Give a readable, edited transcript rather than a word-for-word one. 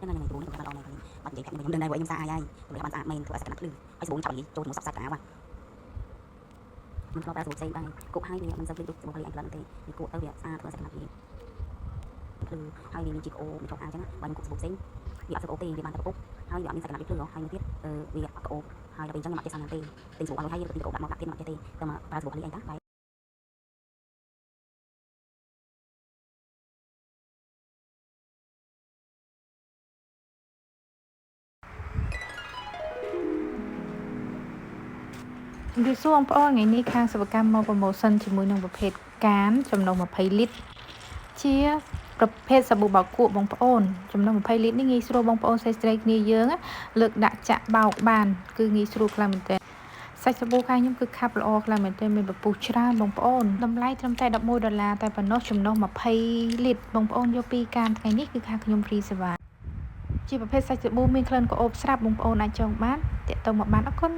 ថ្ងៃនេះទូនេះគាត់ឡងនេះបាត់និយាយខ្ញុំដឹងដែរព្រោះខ្ញុំសាអាយហើយបានស្អាតមែនធ្វើឲ្យសក្តានុពលហើយស្បូនឆក់និយាយចូលជាមួយសក់សាច់ស្អាតបាទមិនធ្លាប់ប្រើស្បូនផ្សេងដែរគប់ហើយវាមិនសូវភ្លេចរូបស្បូនផលិតអីក្លិនទេវាគក់ទៅវាស្អាតធ្វើឲ្យសក្តានុពលភ្លឺហើយវាមានជីកអូមិនចុះអាចឹងណាបើខ្ញុំគប់ស្បូនផ្សេងវាអត់សូវអូទេវាបានតែពុកហើយវាអត់មានសក្តានុពលភ្លឺហើយមួយទៀតវាអត់ក្អូបហើយដល់ពេលអញ្ចឹងខ្ញុំអត់ចេះសាំទេទិញស្បូនឲ្យហើយទៅក្អូបដាក់មកដាក់ទៀតមកចេះទេតែមកប្រើស្បូនផលិតអីតាបែរជំរាបសួរបងប្អូនថ្ងៃនេះខាងសិប្បកម្មមក promotion ជាមួយនឹងប្រភេទកានចំណុះ20លីត្រជាប្រភេទសាប៊ូបោកគក់បងប្អូនចំណុះ20លីត្រនេះងាយស្រួលបងប្អូនស្រីៗគ្នាយើងលើកដាក់ចាក់បោកបានគឺងាយស្រួលខ្លាំងមែនទែនសាច់សាប៊ូខាងខ្ញុំគឺខាប់ល្អខ្លាំងមែនទែនមានពពុះច្រើនបងប្អូនតម្លៃត្រឹមតែ$11តែប៉ុណ្ណោះចំណុះ20លីត្របងប្អូនយកពីកានថ្ងៃនេះគឺខាងខ្ញុំហ្វ្រីសេវាជាប្រភេទសាច់សាប៊ូមានក្លិនក្រអូបស្រាប់បងប្អូនអាចចងបានតាក់ទងមកបានអរគុណ